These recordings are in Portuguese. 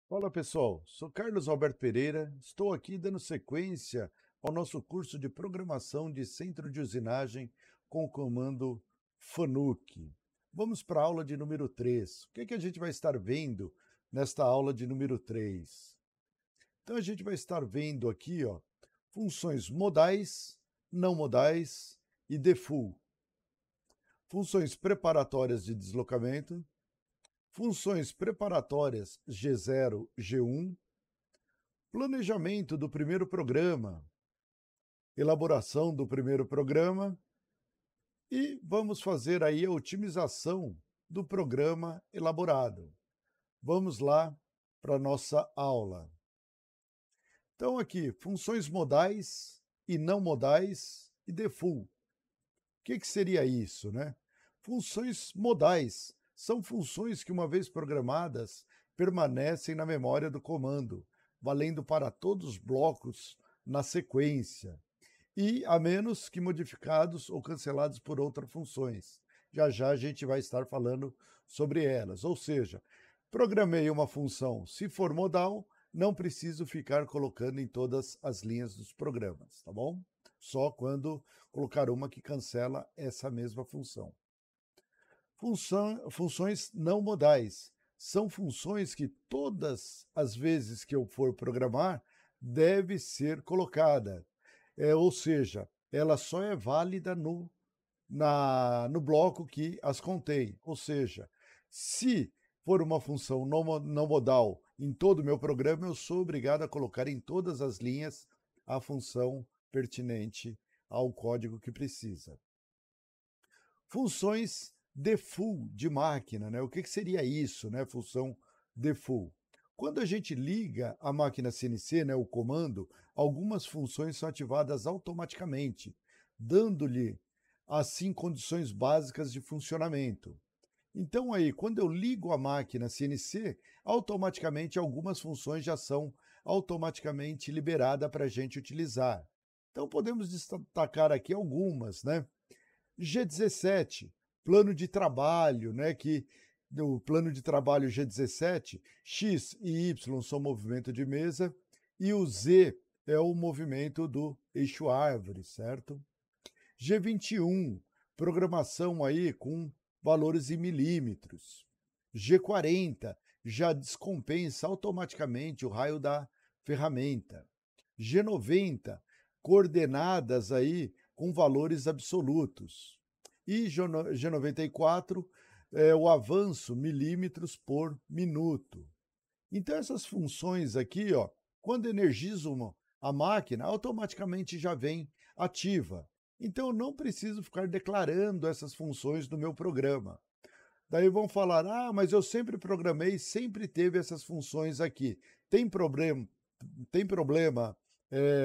Fala pessoal, sou Carlos Alberto Pereira, estou aqui dando sequência ao nosso curso de programação de centro de usinagem com o comando FANUC. Vamos para a aula de número 3. O que a gente vai estar vendo nesta aula de número 3? Então a gente vai estar vendo aqui, funções modais, não modais e default, funções preparatórias de deslocamento, funções preparatórias G0, G1, planejamento do primeiro programa, elaboração do primeiro programa e vamos fazer aí a otimização do programa elaborado. Vamos lá para a nossa aula. Então aqui, funções modais e não modais e default. O que seria isso, né? Funções modais são funções que, uma vez programadas, permanecem na memória do comando, valendo para todos os blocos na sequência, e a menos que modificados ou cancelados por outras funções. Já já a gente vai estar falando sobre elas. Ou seja, programei uma função, se for modal, não preciso ficar colocando em todas as linhas dos programas, tá bom? Só quando colocar uma que cancela essa mesma função. Funções não modais são funções que todas as vezes que eu for programar deve ser colocada. Ou seja, ela só é válida no bloco que as contém. Ou seja, se for uma função não modal em todo o meu programa, eu sou obrigado a colocar em todas as linhas a função pertinente ao código que precisa. Funções default de máquina, né? O que seria isso, né? Função default. Quando a gente liga a máquina CNC, né, o comando, algumas funções são ativadas automaticamente, dando-lhe, assim, condições básicas de funcionamento. Então aí, quando eu ligo a máquina CNC, automaticamente algumas funções já são automaticamente liberadas para a gente utilizar. Então podemos destacar aqui algumas, né? G17, plano de trabalho, né, que o plano de trabalho G17, X e Y são movimento de mesa e o Z é o movimento do eixo árvore, certo? G21, programação aí com valores em milímetros. G40 já descompensa automaticamente o raio da ferramenta. G90, coordenadas aí com valores absolutos. E G94 é o avanço milímetros por minuto. Então essas funções aqui, quando energizo a máquina, automaticamente já vem ativa. Então eu não preciso ficar declarando essas funções no meu programa. Daí vão falar: "Ah, mas eu sempre programei, sempre teve essas funções aqui. Tem problema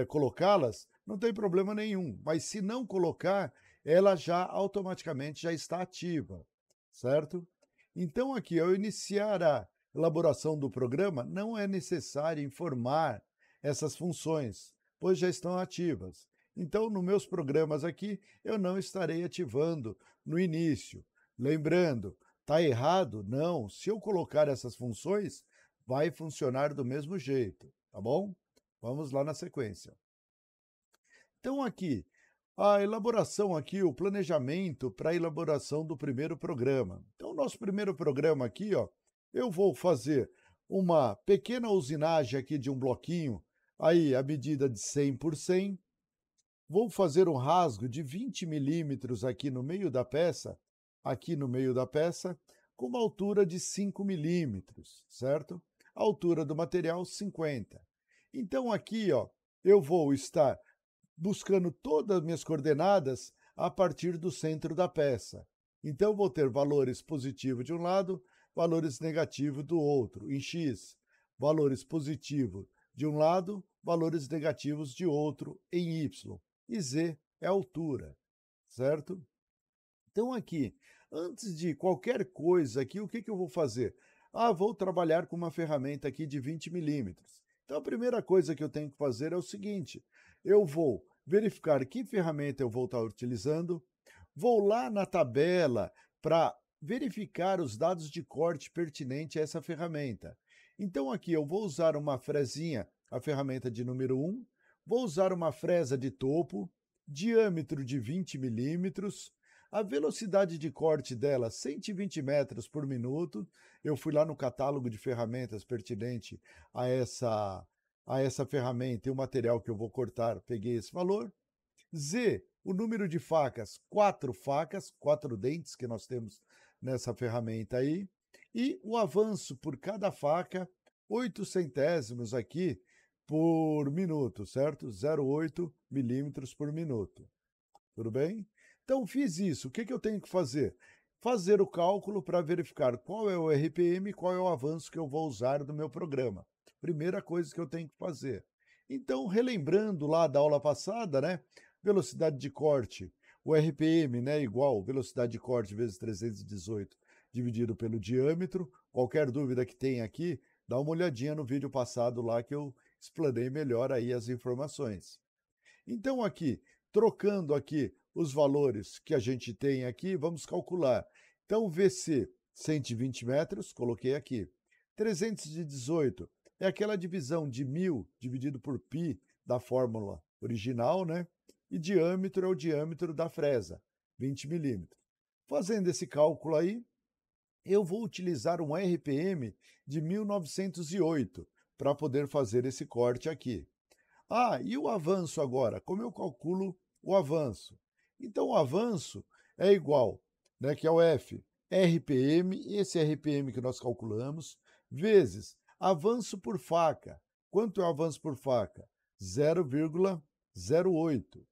colocá-las? Não tem problema nenhum, mas se não colocar, ela já automaticamente já está ativa, certo? Então aqui, ao iniciar a elaboração do programa, não é necessário informar essas funções, pois já estão ativas. Então, nos meus programas aqui, eu não estarei ativando no início. Lembrando, está errado? Não. Se eu colocar essas funções, vai funcionar do mesmo jeito, tá bom? Vamos lá na sequência. Então, aqui, a elaboração aqui, o planejamento para a elaboração do primeiro programa. Então, o nosso primeiro programa aqui, eu vou fazer uma pequena usinagem aqui de um bloquinho, aí a medida de 100 por 100. Vou fazer um rasgo de 20 milímetros aqui no meio da peça, com uma altura de 5 milímetros, certo? A altura do material, 50. Então, aqui, eu vou estar buscando todas as minhas coordenadas a partir do centro da peça. Então, vou ter valores positivos de um lado, valores negativos do outro, em X. Valores positivos de um lado, valores negativos de outro, em Y. E Z é a altura, certo? Então, aqui, antes de qualquer coisa aqui, o que eu vou fazer? Ah, vou trabalhar com uma ferramenta aqui de 20 milímetros. Então, a primeira coisa que eu tenho que fazer é o seguinte: eu vou verificar que ferramenta eu vou estar utilizando, vou lá na tabela para verificar os dados de corte pertinente a essa ferramenta. Então aqui eu vou usar uma fresinha, a ferramenta de número 1, vou usar uma fresa de topo, diâmetro de 20 milímetros, a velocidade de corte dela 120 metros por minuto. Eu fui lá no catálogo de ferramentas pertinente a essa ferramenta e o material que eu vou cortar, peguei esse valor. Z, o número de facas, 4 dentes que nós temos nessa ferramenta aí. E o avanço por cada faca, 8 centésimos aqui por minuto, certo? 0,8 milímetros por minuto. Tudo bem? Então, fiz isso. O que eu tenho que fazer? Fazer o cálculo para verificar qual é o RPM e qual é o avanço que eu vou usar do meu programa. Primeira coisa que eu tenho que fazer. Então, relembrando lá da aula passada, né? Velocidade de corte, o RPM, né, igual velocidade de corte vezes 318 dividido pelo diâmetro. Qualquer dúvida que tenha aqui, dá uma olhadinha no vídeo passado lá que eu explanei melhor aí as informações. Então aqui, trocando aqui os valores que a gente tem aqui, vamos calcular. Então VC 120 metros, coloquei aqui. 318 é aquela divisão de 1000 dividido por π da fórmula original, né? E diâmetro é o diâmetro da fresa, 20 milímetros. Fazendo esse cálculo aí, eu vou utilizar um RPM de 1908 para poder fazer esse corte aqui. Ah, e o avanço agora? Como eu calculo o avanço? Então, o avanço é igual, né, que é o F, RPM, esse RPM que nós calculamos, vezes avanço por faca. Quanto é o avanço por faca? 0,08.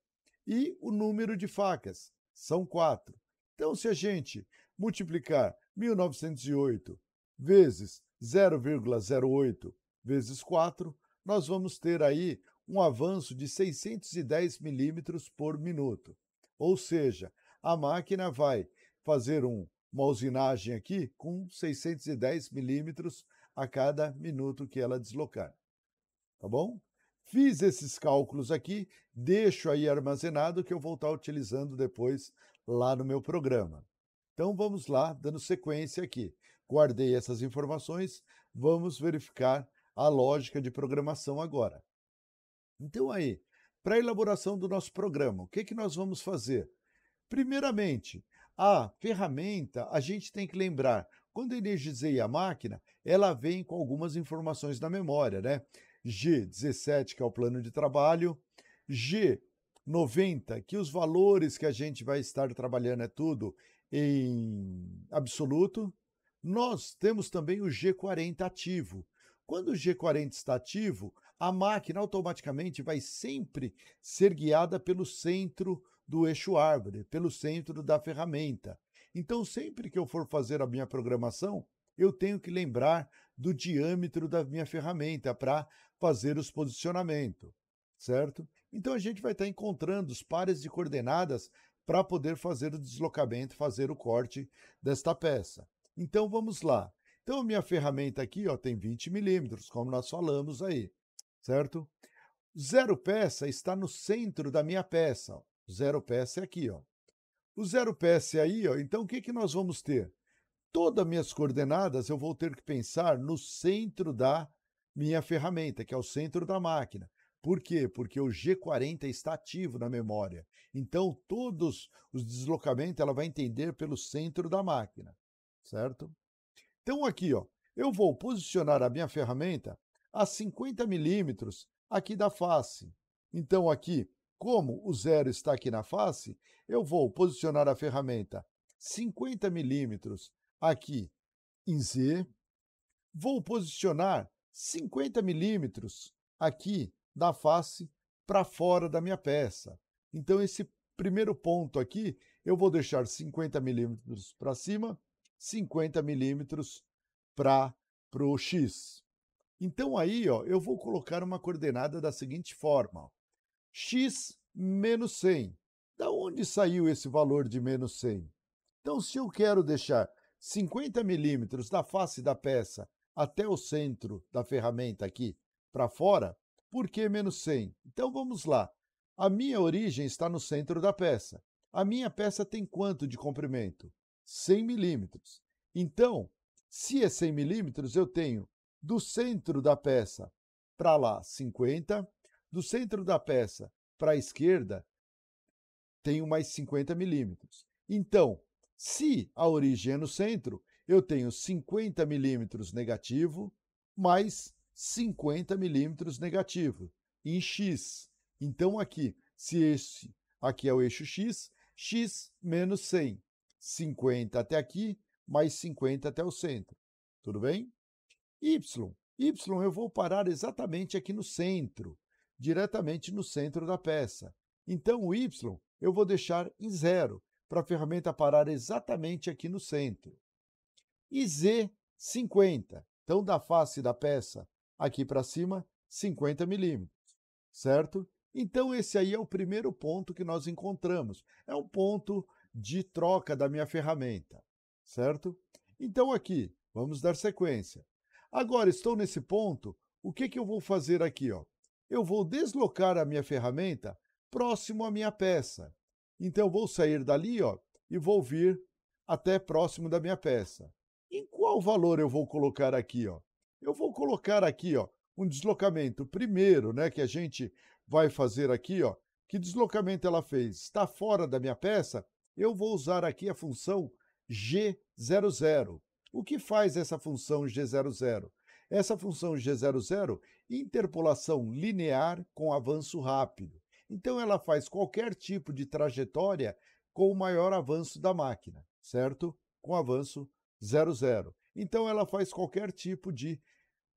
E o número de facas são 4. Então, se a gente multiplicar 1908 vezes 0,08 vezes 4, nós vamos ter aí um avanço de 610 milímetros por minuto. Ou seja, a máquina vai fazer uma usinagem aqui com 610 milímetros a cada minuto que ela deslocar. Tá bom? Fiz esses cálculos aqui, deixo aí armazenado que eu vou estar utilizando depois lá no meu programa. Então vamos lá, dando sequência aqui. Guardei essas informações, vamos verificar a lógica de programação agora. Então aí, para a elaboração do nosso programa, o que nós vamos fazer? Primeiramente, a ferramenta, a gente tem que lembrar, quando eu energizei a máquina, ela vem com algumas informações na memória, né? G17, que é o plano de trabalho, G90, que os valores que a gente vai estar trabalhando é tudo em absoluto. Nós temos também o G40 ativo. Quando o G40 está ativo, a máquina automaticamente vai sempre ser guiada pelo centro do eixo árvore, pelo centro da ferramenta. Então, sempre que eu for fazer a minha programação, eu tenho que lembrar do diâmetro da minha ferramenta para fazer os posicionamentos, certo? Então, a gente vai estar encontrando os pares de coordenadas para poder fazer o deslocamento, fazer o corte desta peça. Então, vamos lá. Então, a minha ferramenta aqui ó, tem 20 milímetros, como nós falamos aí, certo? Zero peça está no centro da minha peça. Ó. Zero peça é aqui, ó. O zero peça é aí, ó. Então, o que nós vamos ter? Todas as minhas coordenadas eu vou ter que pensar no centro da minha ferramenta, que é o centro da máquina. Por quê? Porque o G40 está ativo na memória. Então, todos os deslocamentos ela vai entender pelo centro da máquina, certo? Então, aqui, ó, eu vou posicionar a minha ferramenta a 50 milímetros aqui da face. Então, aqui, como o zero está aqui na face, eu vou posicionar a ferramenta 50 milímetros aqui em Z, vou posicionar 50 milímetros aqui da face para fora da minha peça. Então, esse primeiro ponto aqui, eu vou deixar 50 milímetros para cima, 50 milímetros para o X. Então, aí, ó, eu vou colocar uma coordenada da seguinte forma. Ó, X menos 100. Da onde saiu esse valor de menos 100? Então, se eu quero deixar 50 milímetros da face da peça até o centro da ferramenta aqui para fora, por que menos 100? Então, vamos lá. A minha origem está no centro da peça. A minha peça tem quanto de comprimento? 100 milímetros. Então, se é 100 milímetros, eu tenho Do centro da peça para lá, 50. Do centro da peça para a esquerda, tenho mais 50 milímetros. Então, se a origem é no centro, eu tenho 50 milímetros negativo mais 50 milímetros negativo em x. Então, aqui, se esse aqui é o eixo x, x menos 100. 50 até aqui, mais 50 até o centro. Tudo bem? Y. Y eu vou parar exatamente aqui no centro, diretamente no centro da peça. Então, o Y eu vou deixar em 0, para a ferramenta parar exatamente aqui no centro. E Z, 50. Então, da face da peça aqui para cima, 50 milímetros, certo? Então, esse aí é o primeiro ponto que nós encontramos. É um ponto de troca da minha ferramenta, certo? Então, aqui, vamos dar sequência. Agora, estou nesse ponto, o que eu vou fazer aqui? Ó? Eu vou deslocar a minha ferramenta próximo à minha peça. Então, eu vou sair dali, ó, e vou vir até próximo da minha peça. Em qual valor eu vou colocar aqui? Ó? Eu vou colocar aqui, ó, um deslocamento primeiro, né, que a gente vai fazer aqui, ó. Que deslocamento ela fez? Está fora da minha peça? Eu vou usar aqui a função G00. O que faz essa função G00? Essa função G00, interpolação linear com avanço rápido. Então, ela faz qualquer tipo de trajetória com o maior avanço da máquina, certo? Com avanço 00. Então, ela faz qualquer tipo de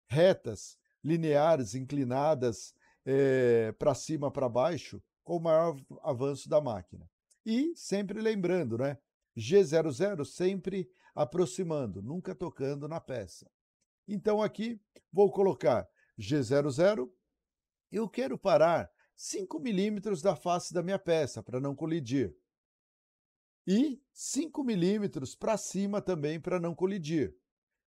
retas lineares, inclinadas para cima, para baixo, com o maior avanço da máquina. E sempre lembrando, né? G00 sempre aproximando, nunca tocando na peça. Então aqui vou colocar G00, eu quero parar 5 milímetros da face da minha peça, para não colidir. E 5 milímetros para cima também, para não colidir.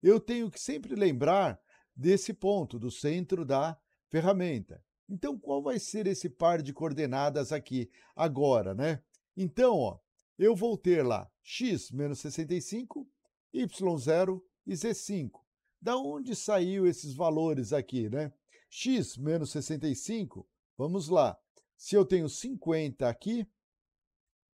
Eu tenho que sempre lembrar desse ponto, do centro da ferramenta. Então, qual vai ser esse par de coordenadas aqui agora, né? Então, ó, eu vou ter lá x menos 65, y0 e z5. Da onde saiu esses valores aqui, né? X menos 65, vamos lá. Se eu tenho 50 aqui,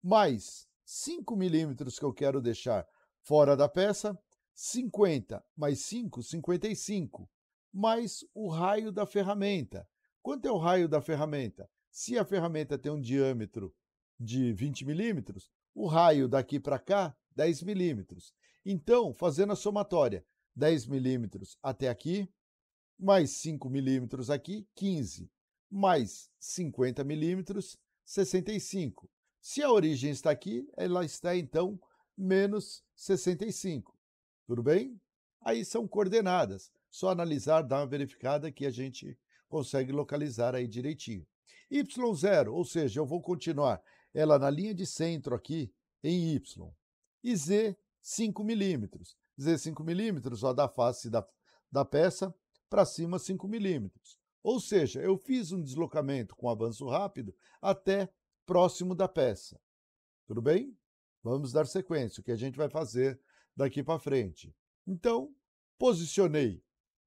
mais 5 milímetros que eu quero deixar fora da peça, 50 mais 5, 55, mais o raio da ferramenta. Quanto é o raio da ferramenta? Se a ferramenta tem um diâmetro de 20 milímetros, o raio daqui para cá, 10 milímetros. Então, fazendo a somatória, 10 milímetros até aqui, mais 5 milímetros aqui, 15, mais 50 milímetros, 65. Se a origem está aqui, ela está, então, menos 65. Tudo bem? Aí são coordenadas. Só analisar, dar uma verificada que a gente consegue localizar aí direitinho. Y0, ou seja, eu vou continuar ela na linha de centro aqui, em Y. E Z, 5 milímetros. Z, 5 milímetros, ó, da face da peça para cima, 5 milímetros. Ou seja, eu fiz um deslocamento com avanço rápido até próximo da peça. Tudo bem? Vamos dar sequência, o que a gente vai fazer daqui para frente. Então, posicionei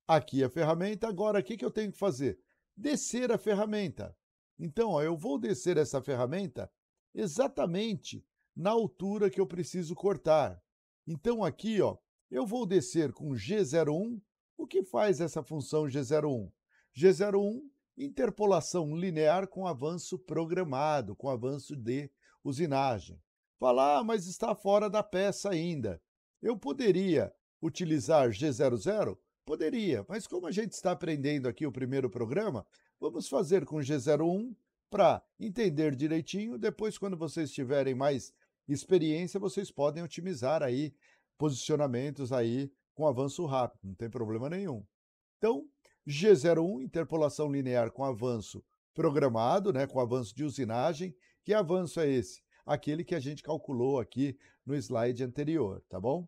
aqui a ferramenta, agora o que eu tenho que fazer? Descer a ferramenta. Então, ó, eu vou descer essa ferramenta exatamente na altura que eu preciso cortar. Então, aqui, ó, eu vou descer com G01. O que faz essa função G01? G01, interpolação linear com avanço programado, com avanço de usinagem. Falar, mas está fora da peça ainda. Eu poderia utilizar G00? Poderia, mas como a gente está aprendendo aqui o primeiro programa, vamos fazer com G01 para entender direitinho. Depois, quando vocês tiverem mais experiência, vocês podem otimizar aí posicionamentos aí com avanço rápido, não tem problema nenhum. Então, G01, interpolação linear com avanço programado, né, com avanço de usinagem. Que avanço é esse? Aquele que a gente calculou aqui no slide anterior, tá bom?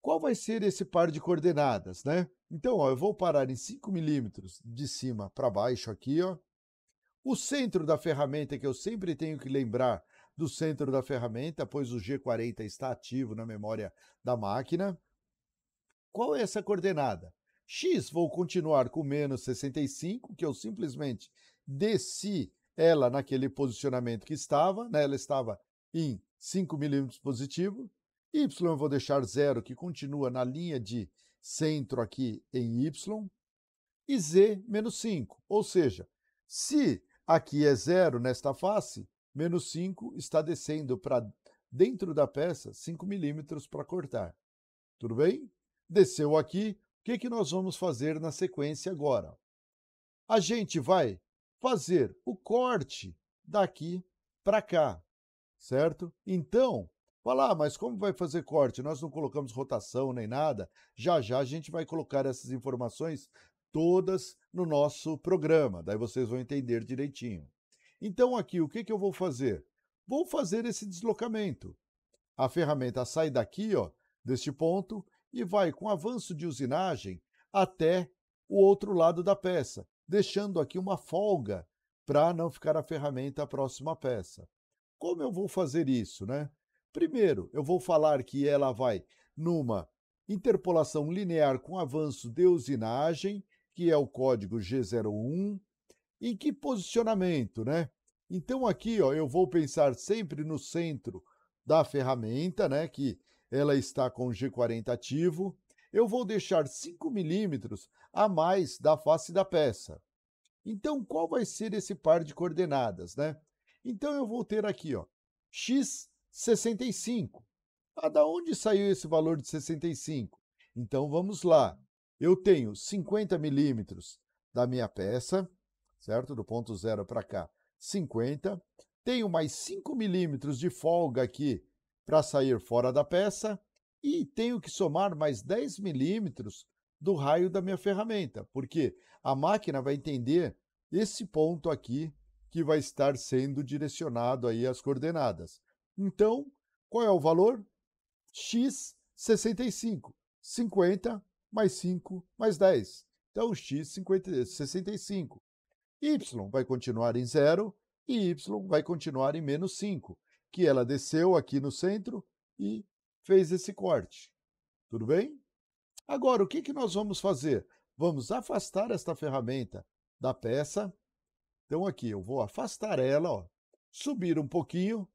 Qual vai ser esse par de coordenadas, né? Então, ó, eu vou parar em 5 milímetros de cima para baixo aqui, ó. O centro da ferramenta, que eu sempre tenho que lembrar do centro da ferramenta, pois o G40 está ativo na memória da máquina. Qual é essa coordenada? X vou continuar com menos 65, que eu simplesmente desci ela naquele posicionamento que estava, né? Ela estava em 5 milímetros positivo. Y eu vou deixar 0, que continua na linha de centro aqui em Y. E Z menos 5, ou seja, se aqui é 0 nesta face, menos 5 está descendo para dentro da peça 5 milímetros para cortar. Tudo bem? Desceu aqui, o que nós vamos fazer na sequência agora? A gente vai fazer o corte daqui para cá, certo? Então, fala, mas como vai fazer corte? Nós não colocamos rotação nem nada. Já já a gente vai colocar essas informações todas no nosso programa, daí vocês vão entender direitinho. Então aqui, o que eu vou fazer? Vou fazer esse deslocamento. A ferramenta sai daqui, ó, deste ponto, e vai com avanço de usinagem até o outro lado da peça, deixando aqui uma folga para não ficar a ferramenta próxima à peça. Como eu vou fazer isso, né? Primeiro, eu vou falar que ela vai numa interpolação linear com avanço de usinagem, que é o código G01. Em que posicionamento, né? Então aqui, ó, eu vou pensar sempre no centro da ferramenta, né, que ela está com G40 ativo. Eu vou deixar 5 milímetros a mais da face da peça. Então, qual vai ser esse par de coordenadas, né? Então, eu vou ter aqui, ó, x 65. Ah, da onde saiu esse valor de 65? Então, vamos lá. Eu tenho 50 milímetros da minha peça, certo? Do ponto zero para cá, 50. Tenho mais 5 milímetros de folga aqui para sair fora da peça e tenho que somar mais 10 milímetros do raio da minha ferramenta, porque a máquina vai entender esse ponto aqui que vai estar sendo direcionado aí as coordenadas. Então, qual é o valor? X 65, 50 mais 5 mais 10. Então, x 65. Y vai continuar em 0 e Y vai continuar em menos 5, que ela desceu aqui no centro e fez esse corte. Tudo bem? Agora, o que nós vamos fazer? Vamos afastar esta ferramenta da peça. Então, aqui, eu vou afastar ela, ó, subir um pouquinho.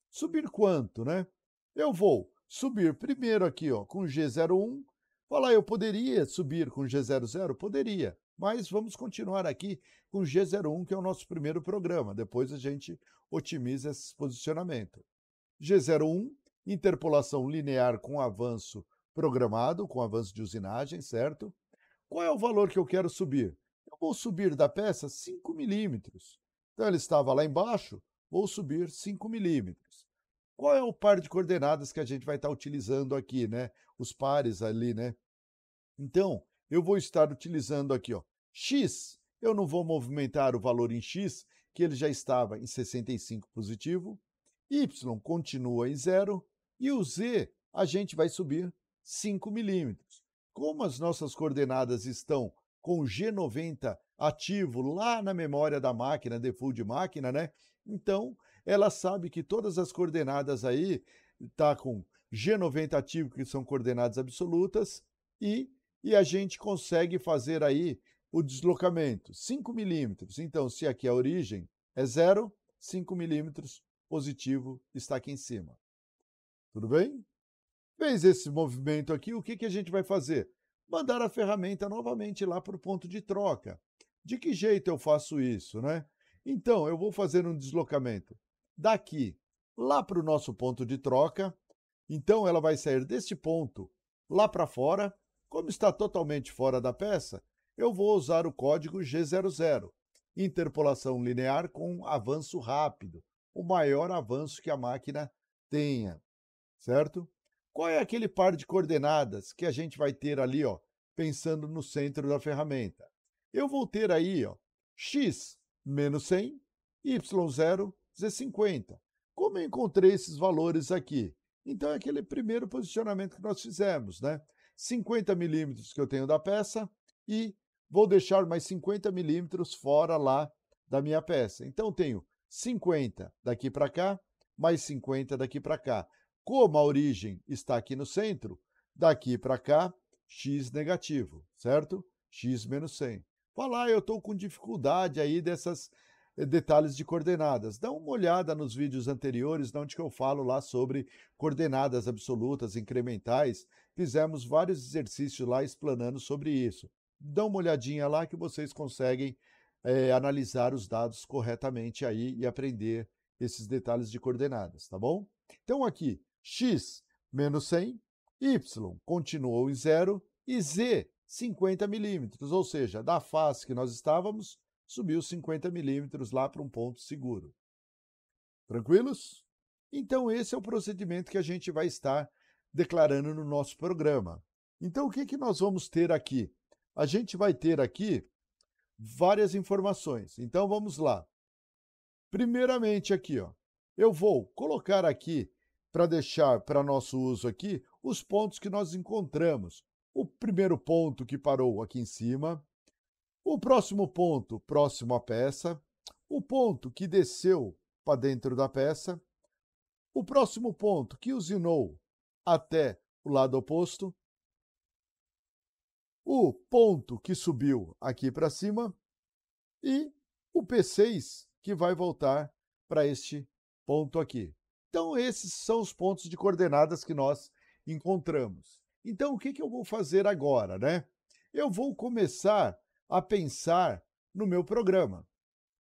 Subir quanto, né? Eu vou subir primeiro aqui, ó, com G01. Falar, eu poderia subir com G00? Poderia, mas vamos continuar aqui com G01, que é o nosso primeiro programa. Depois a gente otimiza esse posicionamento. G01, interpolação linear com avanço programado, com avanço de usinagem, certo? Qual é o valor que eu quero subir? Eu vou subir da peça 5 milímetros. Então, ele estava lá embaixo, vou subir 5 milímetros. Qual é o par de coordenadas que a gente vai estar utilizando aqui, né? Os pares ali, né? Então, eu vou estar utilizando aqui, ó, x, eu não vou movimentar o valor em x, que ele já estava em 65 positivo, y continua em 0, e o z a gente vai subir 5 milímetros. Como as nossas coordenadas estão com G90 ativo lá na memória da máquina, default de máquina, né? Então, ela sabe que todas as coordenadas aí tá com G90 ativo, que são coordenadas absolutas, e a gente consegue fazer aí o deslocamento, 5 milímetros. Então, se aqui a origem é 0, 5 milímetros positivo está aqui em cima. Tudo bem? Fez esse movimento aqui, o que a gente vai fazer? Mandar a ferramenta novamente lá para o ponto de troca. De que jeito eu faço isso, né? Então, eu vou fazer um deslocamento daqui lá para o nosso ponto de troca. Então, ela vai sair deste ponto lá para fora. Como está totalmente fora da peça, eu vou usar o código G00, interpolação linear com avanço rápido, o maior avanço que a máquina tenha, certo? Qual é aquele par de coordenadas que a gente vai ter ali, ó, pensando no centro da ferramenta? Eu vou ter aí, ó, x menos 100, y0, z50. Como eu encontrei esses valores aqui? Então, é aquele primeiro posicionamento que nós fizemos, né? 50 milímetros que eu tenho da peça e vou deixar mais 50 milímetros fora lá da minha peça. Então, tenho 50 daqui para cá, mais 50 daqui para cá. Como a origem está aqui no centro, daqui para cá, x negativo, certo? X menos 100. Fala, eu estou com dificuldade aí desses detalhes de coordenadas. Dá uma olhada nos vídeos anteriores, onde que eu falo lá sobre coordenadas absolutas, incrementais. Fizemos vários exercícios lá explanando sobre isso. Dá uma olhadinha lá que vocês conseguem analisar os dados corretamente aí e aprender esses detalhes de coordenadas, tá bom? Então aqui, x menos 100, y continuou em zero e z 50 milímetros, ou seja, da face que nós estávamos, subiu 50 milímetros lá para um ponto seguro. Tranquilos? Então esse é o procedimento que a gente vai estar declarando no nosso programa. Então o que nós vamos ter aqui? A gente vai ter aqui várias informações. Então vamos lá. Primeiramente aqui, ó, eu vou colocar aqui para deixar para nosso uso aqui os pontos que nós encontramos. O primeiro ponto que parou aqui em cima, o próximo ponto próximo à peça, o ponto que desceu para dentro da peça, o próximo ponto que usinou até o lado oposto, o ponto que subiu aqui para cima e o P6 que vai voltar para este ponto aqui. Então, esses são os pontos de coordenadas que nós encontramos. Então, o que eu vou fazer agora, né? Eu vou começar a pensar no meu programa.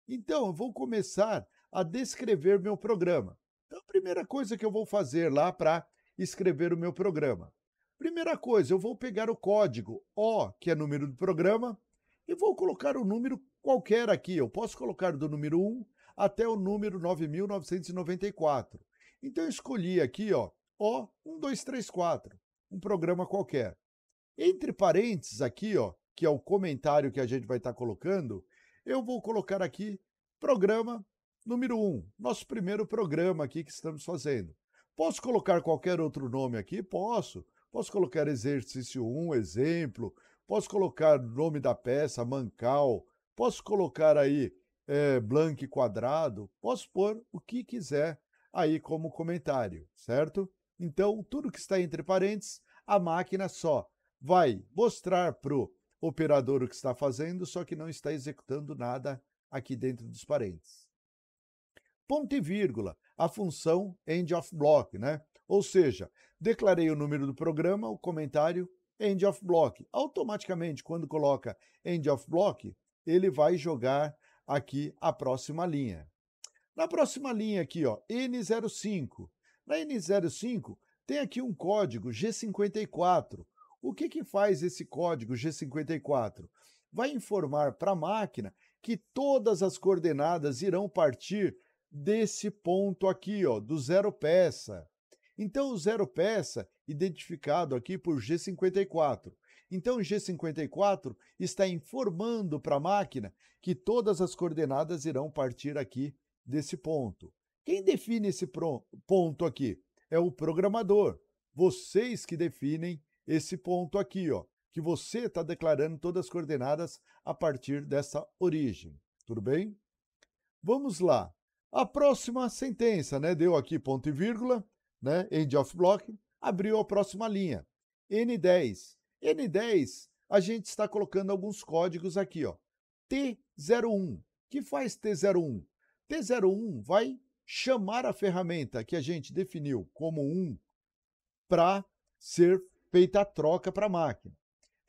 Então, eu vou começar a descrever meu programa. Então, a primeira coisa que eu vou fazer lá para escrever o meu programa. Primeira coisa, eu vou pegar o código O, que é número do programa, e vou colocar o número qualquer aqui. Eu posso colocar do número 1 até o número 9.994. Então, eu escolhi aqui, ó, O1234, um programa qualquer. Entre parênteses aqui, ó, que é o comentário que a gente vai estar colocando, eu vou colocar aqui programa número 1, nosso primeiro programa aqui que estamos fazendo. Posso colocar qualquer outro nome aqui? Posso. Posso colocar exercício 1, exemplo, posso colocar nome da peça, mancal, posso colocar aí blank quadrado, posso pôr o que quiser aí como comentário, certo? Então, tudo que está entre parênteses, a máquina só vai mostrar para o operador o que está fazendo, só que não está executando nada aqui dentro dos parênteses. Ponto e vírgula, a função end of block, né? Ou seja, declarei o número do programa, o comentário end of block. Automaticamente, quando coloca end of block, ele vai jogar aqui a próxima linha. Na próxima linha aqui, ó, N05. Na N05 tem aqui um código G54. O que faz esse código G54? Vai informar para a máquina que todas as coordenadas irão partir desse ponto aqui, ó, do zero peça. Então, o zero peça, identificado aqui por G54. Então, o G54 está informando para a máquina que todas as coordenadas irão partir aqui desse ponto. Quem define esse ponto aqui? É o programador. Vocês que definem esse ponto aqui, ó, que você está declarando todas as coordenadas a partir dessa origem. Tudo bem? Vamos lá. A próxima sentença, né? Deu aqui ponto e vírgula, né? End of block, abriu a próxima linha. N10. N10, a gente está colocando alguns códigos aqui, ó. T01. Que faz T01? T01 vai chamar a ferramenta que a gente definiu como 1 para ser feita a troca para a máquina.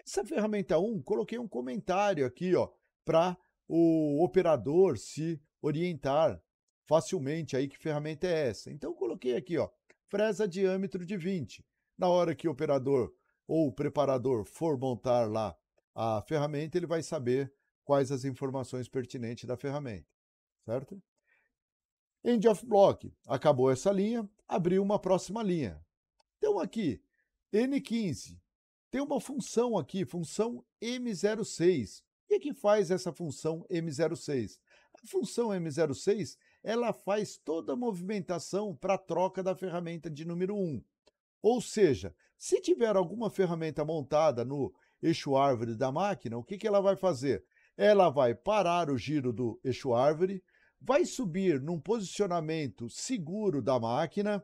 Essa ferramenta 1, coloquei um comentário aqui, ó, para o operador se orientar facilmente aí que ferramenta é essa. Então, coloquei aqui, ó, fresa diâmetro de 20. Na hora que o operador ou o preparador for montar lá a ferramenta, ele vai saber quais as informações pertinentes da ferramenta, certo? End of block, acabou essa linha, abriu uma próxima linha. Então aqui, N15, tem uma função aqui, função M06. O que faz essa função M06? A função M06, ela faz toda a movimentação para a troca da ferramenta de número 1. Ou seja, se tiver alguma ferramenta montada no eixo árvore da máquina, o que ela vai fazer? Ela vai parar o giro do eixo árvore, vai subir num posicionamento seguro da máquina,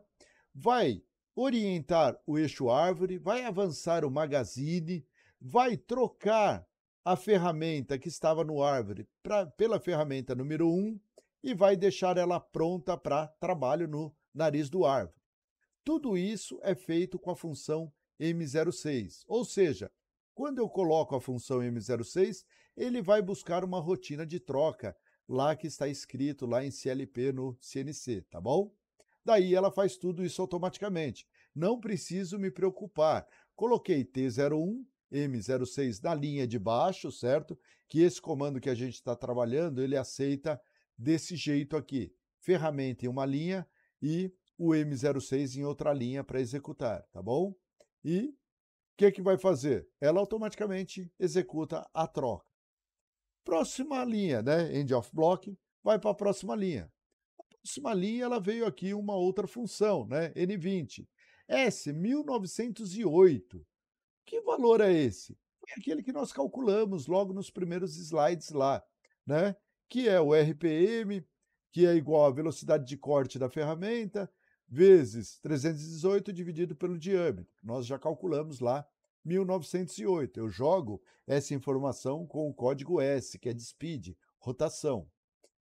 vai orientar o eixo árvore, vai avançar o magazine, vai trocar a ferramenta que estava no árvore pela ferramenta número 1 e vai deixar ela pronta para trabalho no nariz do árvore. Tudo isso é feito com a função M06, ou seja, quando eu coloco a função M06, ele vai buscar uma rotina de troca lá que está escrito lá em CLP no CNC, tá bom? Daí ela faz tudo isso automaticamente. Não preciso me preocupar. Coloquei T01, M06 na linha de baixo, certo? Que esse comando que a gente está trabalhando, ele aceita desse jeito aqui. Ferramenta em uma linha e o M06 em outra linha para executar, tá bom? E o que vai fazer? Ela automaticamente executa a troca. Próxima linha, né? End of block, vai para a próxima linha. A próxima linha, ela veio aqui uma outra função, né? N20. S, 1908. Que valor é esse? É aquele que nós calculamos logo nos primeiros slides lá, né? Que é o RPM, que é igual à velocidade de corte da ferramenta, vezes 318 dividido pelo diâmetro. Nós já calculamos lá 1908. Eu jogo essa informação com o código S, que é de speed, rotação.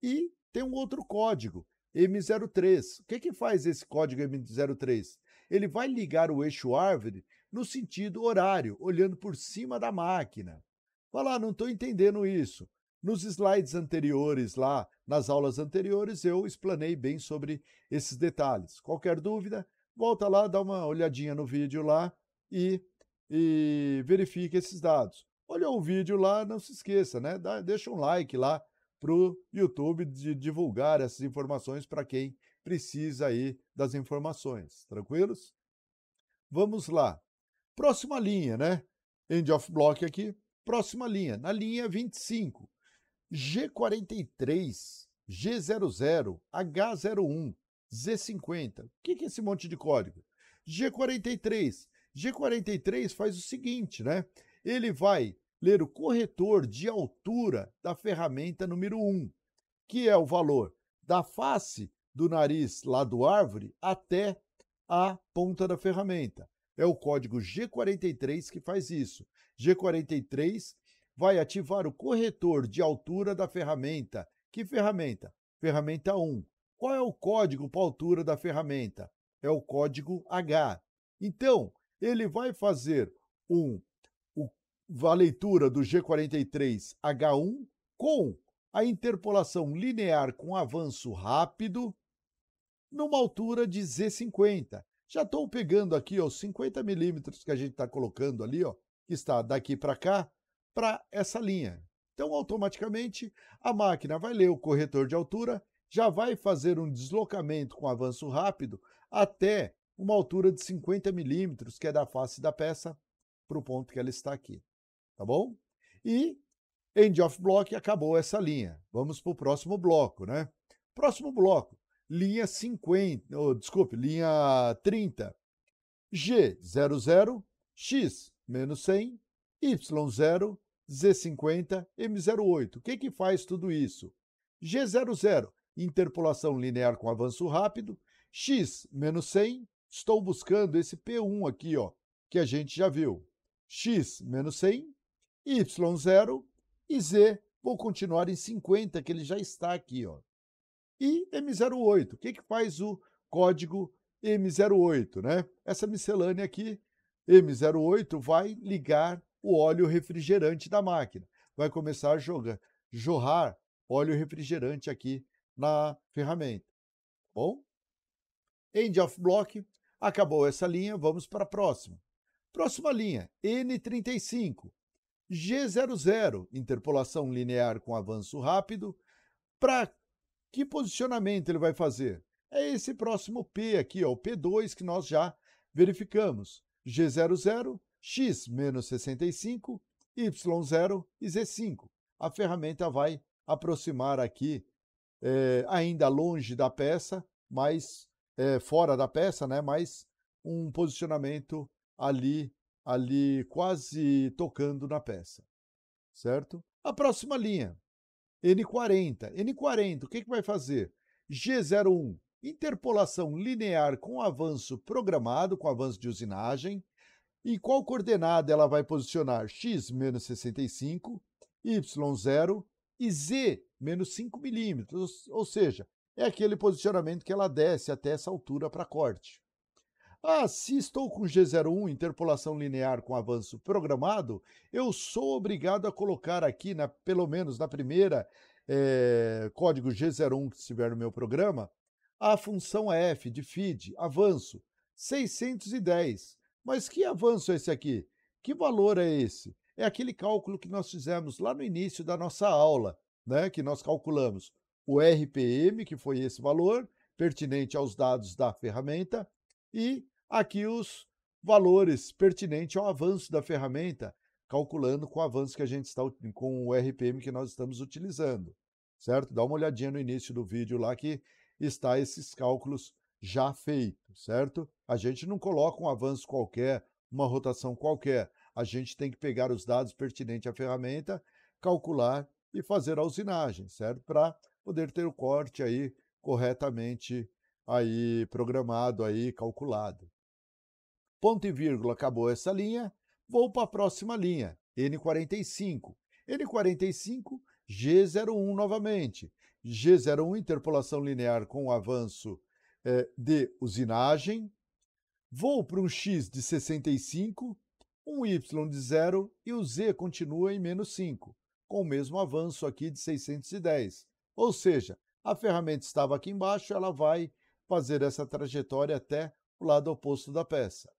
E tem um outro código, M03. O que faz esse código M03? Ele vai ligar o eixo árvore no sentido horário, olhando por cima da máquina. Fala, não estou entendendo isso. Nos slides anteriores lá, nas aulas anteriores, eu explanei bem sobre esses detalhes. Qualquer dúvida, volta lá, dá uma olhadinha no vídeo lá e verifique esses dados. Olha o vídeo lá, não se esqueça, né? Deixa um like lá para o YouTube de divulgar essas informações para quem precisa aí das informações. Tranquilos? Vamos lá. Próxima linha, né? End of block aqui. Próxima linha, na linha 25. G43, G00, H01, Z50. O que é esse monte de código? G43. G43 faz o seguinte, né? Ele vai ler o corretor de altura da ferramenta número 1, que é o valor da face do nariz lá do árvore até a ponta da ferramenta. É o código G43 que faz isso. G43 vai ativar o corretor de altura da ferramenta. Que ferramenta? Ferramenta 1. Qual é o código para a altura da ferramenta? É o código H. Então, ele vai fazer a leitura do G43 H1 com a interpolação linear com avanço rápido numa altura de Z50. Já estou pegando aqui os 50 milímetros que a gente está colocando ali, ó, que está daqui para cá, para essa linha. Então, automaticamente, a máquina vai ler o corretor de altura, já vai fazer um deslocamento com avanço rápido até uma altura de 50 milímetros, que é da face da peça, para o ponto que ela está aqui. Tá bom? E end of block, acabou essa linha. Vamos para o próximo bloco, né? Próximo bloco, linha 50, linha 30. G00, X, menos 100, Y0, Z50, M08. O que faz tudo isso? G00, interpolação linear com avanço rápido. X, menos 100, estou buscando esse P1 aqui, ó, que a gente já viu. X, menos 100, Y0 e Z, vou continuar em 50, que ele já está aqui, ó. E M08, o que faz o código M08, né? Essa miscelânea aqui, M08, vai ligar o óleo refrigerante da máquina. Vai começar a jorrar óleo refrigerante aqui na ferramenta. Bom? End of block, acabou essa linha, vamos para a próxima. Próxima linha, N35. G00, interpolação linear com avanço rápido. Para que posicionamento ele vai fazer? É esse próximo P aqui, ó, o P2 que nós já verificamos. G00, X menos 65, Y0 e Z5. A ferramenta vai aproximar aqui, ainda longe da peça, mas fora da peça, né? Mas um posicionamento ali quase tocando na peça, certo? A próxima linha, N40. N40, o que vai fazer? G01, interpolação linear com avanço programado, com avanço de usinagem. E qual coordenada ela vai posicionar? X menos 65, Y0 e Z menos 5 milímetros, ou seja, é aquele posicionamento que ela desce até essa altura para corte. Se estou com G01, interpolação linear com avanço programado, eu sou obrigado a colocar aqui, pelo menos na primeira código G01 que estiver no meu programa, a função f de feed, avanço, 610. Mas que avanço é esse aqui? Que valor é esse? É aquele cálculo que nós fizemos lá no início da nossa aula, né? Que nós calculamos o RPM, que foi esse valor, pertinente aos dados da ferramenta, e aqui os valores pertinentes ao avanço da ferramenta, calculando com o avanço que a gente está com o RPM que nós estamos utilizando, certo? Dá uma olhadinha no início do vídeo lá que está esses cálculos já feitos, certo? A gente não coloca um avanço qualquer, uma rotação qualquer. A gente tem que pegar os dados pertinentes à ferramenta, calcular e fazer a usinagem, certo? Para poder ter o corte aí corretamente aí programado, aí calculado. Ponto e vírgula, acabou essa linha, vou para a próxima linha, N45. N45, G01 novamente. G01, interpolação linear com avanço de usinagem. Vou para um X de 65, um Y de 0 e o Z continua em menos 5, com o mesmo avanço aqui de 610. Ou seja, a ferramenta estava aqui embaixo, ela vai fazer essa trajetória até o lado oposto da peça.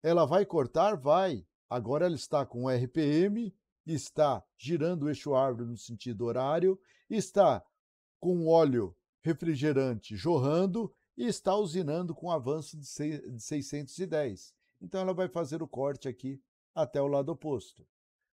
Ela vai cortar? Vai. Agora ela está com RPM, está girando o eixo árvore no sentido horário, está com óleo refrigerante jorrando e está usinando com avanço de 610. Então ela vai fazer o corte aqui até o lado oposto.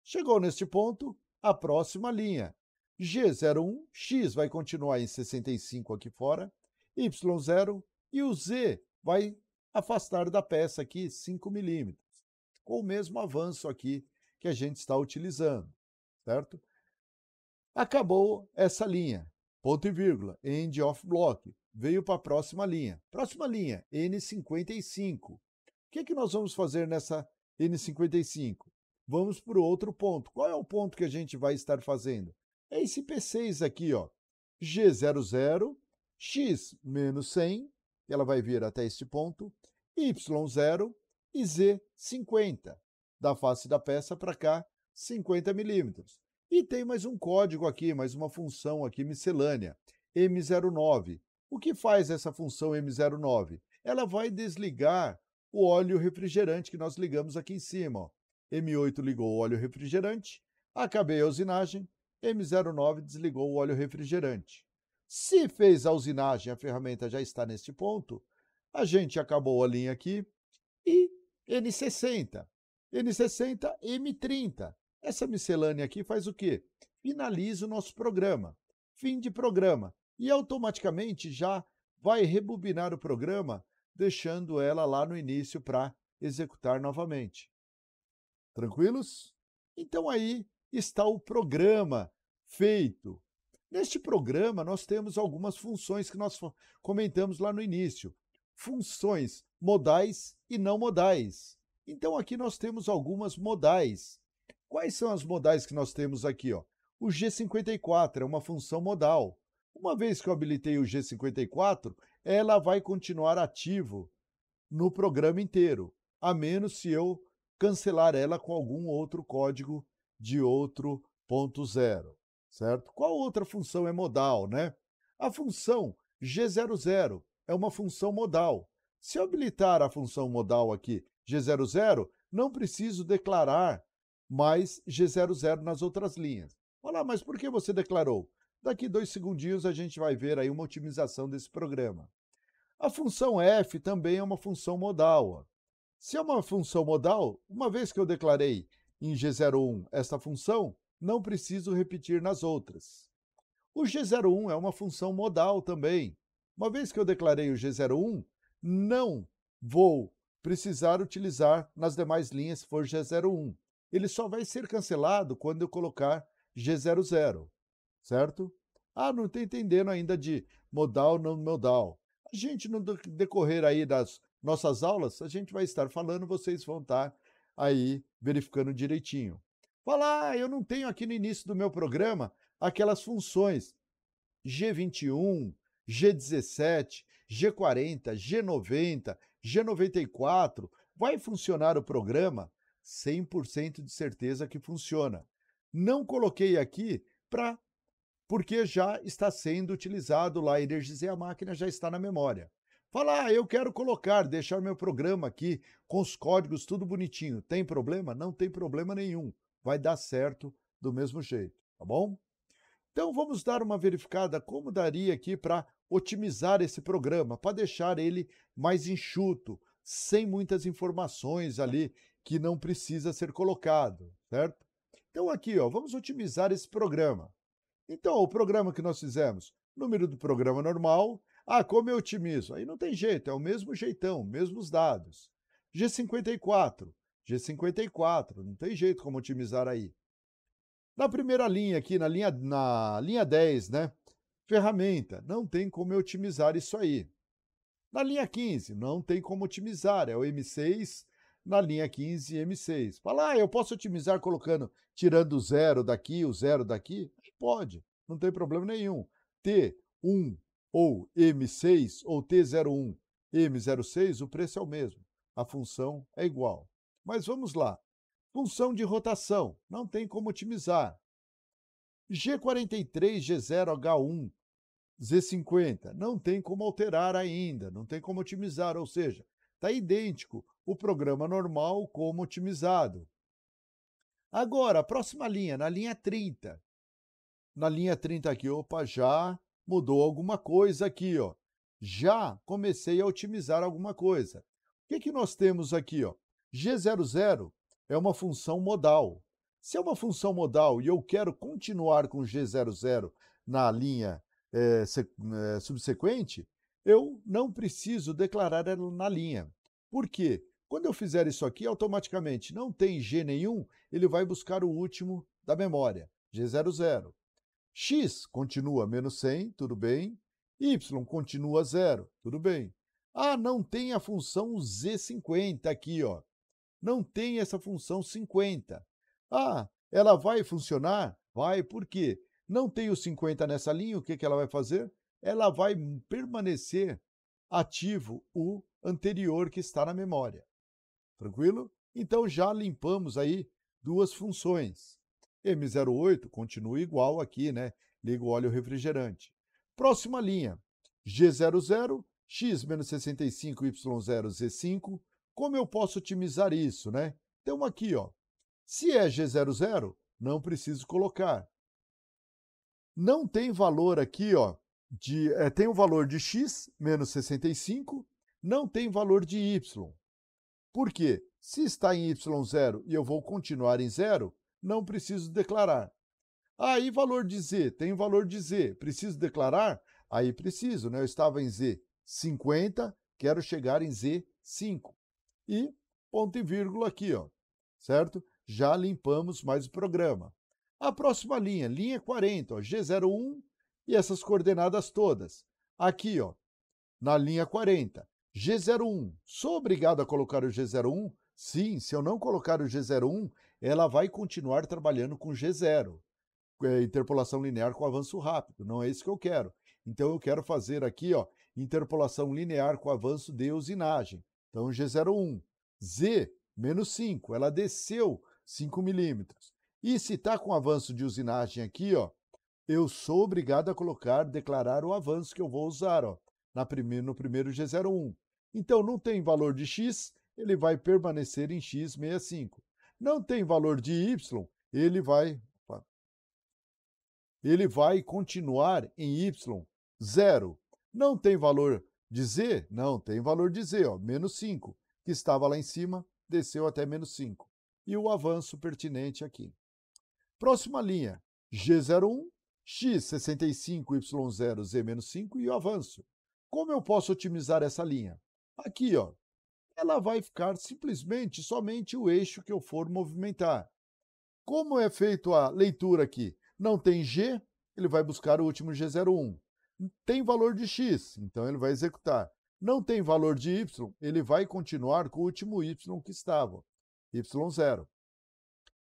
Chegou neste ponto, a próxima linha. G01, X vai continuar em 65 aqui fora, Y0 e o Z vai afastar da peça aqui 5 milímetros, com o mesmo avanço aqui que a gente está utilizando, certo? Acabou essa linha, ponto e vírgula, end of block, veio para a próxima linha. Próxima linha, N55. O que nós vamos fazer nessa N55? Vamos para o outro ponto. Qual é o ponto que a gente vai estar fazendo? É esse P6 aqui, ó, G00, X menos 100, ela vai vir até este ponto, Y0 e Z50. Da face da peça para cá, 50 milímetros. E tem mais um código aqui, mais uma função aqui miscelânea, M09. O que faz essa função M09? Ela vai desligar o óleo refrigerante que nós ligamos aqui em cima. Ó. M8 ligou o óleo refrigerante, acabei a usinagem, M09 desligou o óleo refrigerante. Se fez a usinagem, a ferramenta já está neste ponto, a gente acabou a linha aqui e N60. N60, M30. Essa miscelânea aqui faz o quê? Finaliza o nosso programa. Fim de programa. E automaticamente já vai rebobinar o programa, deixando ela lá no início para executar novamente. Tranquilos? Então aí está o programa feito. Neste programa, nós temos algumas funções que nós comentamos lá no início. Funções modais e não modais. Então aqui nós temos algumas modais. Quais são as modais que nós temos aqui? Ó? O G54 é uma função modal. Uma vez que eu habilitei o G54, ela vai continuar ativo no programa inteiro, a menos se eu cancelar ela com algum outro código de outro ponto zero, certo? Qual outra função é modal, né? A função G00 é uma função modal. Se eu habilitar a função modal aqui, G00, não preciso declarar mais G00 nas outras linhas. Olha, mas por que você declarou? Daqui 2 segundinhos a gente vai ver aí uma otimização desse programa. A função f também é uma função modal. Ó. Se é uma função modal, uma vez que eu declarei em G01 essa função, não preciso repetir nas outras. O G01 é uma função modal também. Uma vez que eu declarei o G01, não vou precisar utilizar nas demais linhas se for G01. Ele só vai ser cancelado quando eu colocar G00, certo? Ah, não estou entendendo ainda de modal, não modal. A gente, no decorrer aí das nossas aulas, a gente vai estar falando, vocês vão estar aí verificando direitinho. Fala, eu não tenho aqui no início do meu programa aquelas funções G21, G17, G40, G90, G94. Vai funcionar o programa? 100% de certeza que funciona. Não coloquei aqui para porque já está sendo utilizado lá, energizei a máquina, já está na memória. Fala, eu quero colocar, deixar meu programa aqui com os códigos tudo bonitinho. Tem problema? Não tem problema nenhum. Vai dar certo do mesmo jeito, tá bom? Então vamos dar uma verificada como daria aqui para otimizar esse programa, para deixar ele mais enxuto, sem muitas informações ali que não precisa ser colocado, certo? Então aqui, ó, vamos otimizar esse programa. Então, o programa que nós fizemos, número do programa normal. Ah, como eu otimizo? Aí não tem jeito, é o mesmo jeitão, mesmos dados. G54, G54, não tem jeito como otimizar aí. Na primeira linha aqui, na linha 10, né? Ferramenta, não tem como eu otimizar isso aí. Na linha 15, não tem como otimizar, é o M6 na linha 15 M6. Fala, eu posso otimizar colocando, tirando o zero daqui, o zero daqui? Pode, não tem problema nenhum. T1 ou M6 ou T01, M06, o preço é o mesmo. A função é igual. Mas vamos lá. Função de rotação, não tem como otimizar. G43, G0, H1, Z50, não tem como alterar ainda, não tem como otimizar, ou seja, está idêntico o programa normal como otimizado. Agora, a próxima linha, na linha 30. Na linha 30 aqui, opa, já mudou alguma coisa aqui, ó. Já comecei a otimizar alguma coisa. O que que nós temos aqui, ó? G00 é uma função modal. Se é uma função modal e eu quero continuar com G00 na linha subsequente, eu não preciso declarar ela na linha. Por quê? Quando eu fizer isso aqui, automaticamente não tem G nenhum, ele vai buscar o último da memória, G00. X continua menos 100, tudo bem. Y continua zero, tudo bem. Ah, não tem a função Z50 aqui, ó. Não tem essa função 50. Ah, ela vai funcionar? Vai, por quê? Não tem o 50 nessa linha, o que que ela vai fazer? Ela vai permanecer ativo o anterior que está na memória. Tranquilo? Então já limpamos aí duas funções. M08 continua igual aqui, né? Liga o óleo refrigerante. Próxima linha. G00, X-65, Y0, Z5. Como eu posso otimizar isso, né? Então aqui, ó. Se é G00, não preciso colocar. Não tem valor aqui, ó, tem o valor de X, menos 65, não tem valor de Y. Por quê? Se está em Y0 e eu vou continuar em zero, não preciso declarar. Aí, valor de Z, tem o valor de Z, preciso declarar? Aí preciso, né? Eu estava em Z50, quero chegar em Z5. E ponto e vírgula aqui, ó, certo? Já limpamos mais o programa. A próxima linha, linha 40, ó, G01 e essas coordenadas todas. Aqui, ó, na linha 40. G01, sou obrigado a colocar o G01? Sim, se eu não colocar o G01, ela vai continuar trabalhando com G0, interpolação linear com avanço rápido, não é isso que eu quero. Então eu quero fazer aqui, ó, interpolação linear com avanço de usinagem. Então G01, Z, menos 5, ela desceu 5 milímetros. E se está com avanço de usinagem aqui, ó, eu sou obrigado a colocar, declarar o avanço que eu vou usar, ó, no primeiro G01. Então, não tem valor de X, ele vai permanecer em X65. Não tem valor de Y, ele vai continuar em Y0. Não tem valor de Z? Não, tem valor de Z, ó, menos 5, que estava lá em cima, desceu até menos 5. E o avanço pertinente aqui. Próxima linha, G01, X65, Y0, Z-5 e o avanço. Como eu posso otimizar essa linha? Aqui, ó, ela vai ficar simplesmente somente o eixo que eu for movimentar. Como é feito a leitura aqui? Não tem G, ele vai buscar o último G01. Tem valor de x, então ele vai executar. Não tem valor de y, ele vai continuar com o último y que estava, y0.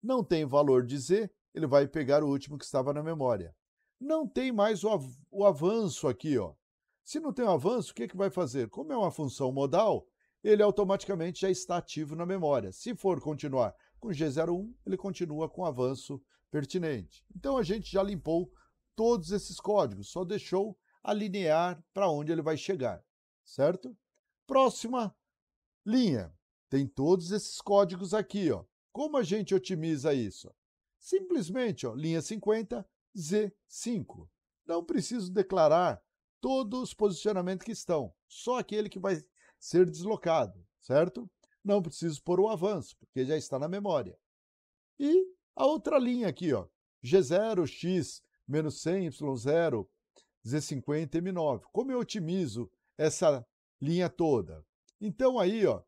Não tem valor de z, ele vai pegar o último que estava na memória. Não tem mais o avanço aqui, ó. Se não tem o avanço, o que vai fazer? Como é uma função modal, ele automaticamente já está ativo na memória. Se for continuar com G01, ele continua com o avanço pertinente. Então a gente já limpou todos esses códigos, só deixou alinear para onde ele vai chegar, certo? Próxima linha. Tem todos esses códigos aqui, ó. Como a gente otimiza isso? Simplesmente, ó, linha 50, Z5. Não preciso declarar todos os posicionamentos que estão, só aquele que vai ser deslocado, certo? Não preciso pôr o avanço, porque já está na memória. E a outra linha aqui, ó, G0, X, menos 100, Y0, Z50, M9. Como eu otimizo essa linha toda? Então aí, ó,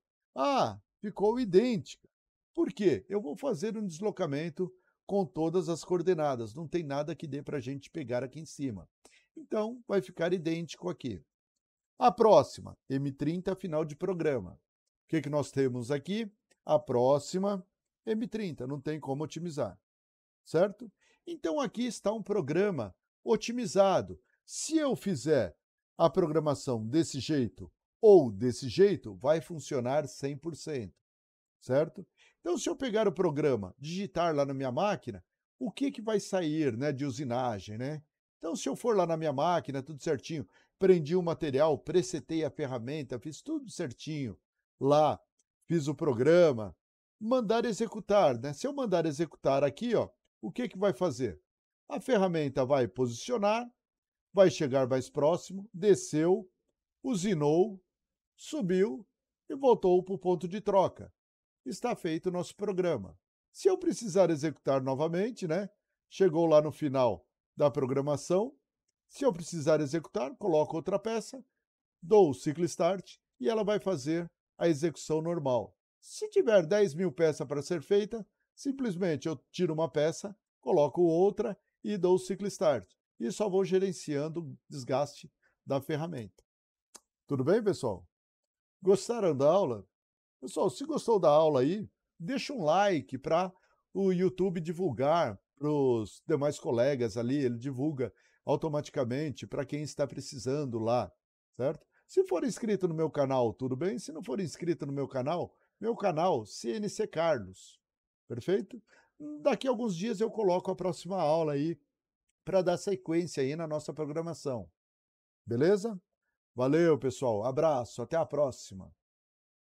ficou idêntica. Por quê? Eu vou fazer um deslocamento com todas as coordenadas. Não tem nada que dê para a gente pegar aqui em cima. Então, vai ficar idêntico aqui. A próxima, M30, final de programa. O que nós temos aqui? A próxima, M30, não tem como otimizar, certo? Então, aqui está um programa otimizado. Se eu fizer a programação desse jeito ou desse jeito, vai funcionar 100%, certo? Então, se eu pegar o programa, digitar lá na minha máquina, o que vai sair, né, de usinagem, né? Então, se eu for lá na minha máquina, tudo certinho, prendi o material, presetei a ferramenta, fiz tudo certinho lá, fiz o programa, mandar executar, né? Se eu mandar executar aqui, ó, o que vai fazer? A ferramenta vai posicionar, vai chegar mais próximo, desceu, usinou, subiu e voltou para o ponto de troca. Está feito o nosso programa. Se eu precisar executar novamente, né? Chegou lá no final da programação. Se eu precisar executar, coloco outra peça, dou o ciclo start e ela vai fazer a execução normal. Se tiver 10.000 peças para ser feita, simplesmente eu tiro uma peça, coloco outra e dou o ciclo start. E só vou gerenciando o desgaste da ferramenta. Tudo bem, pessoal? Gostaram da aula? Pessoal, se gostou da aula aí, deixa um like para o YouTube divulgar para os demais colegas ali, ele divulga automaticamente para quem está precisando lá, certo? Se for inscrito no meu canal, tudo bem? Se não for inscrito no meu canal CNC Carlos, perfeito? Daqui a alguns dias eu coloco a próxima aula aí para dar sequência aí na nossa programação, beleza? Valeu, pessoal, abraço, até a próxima!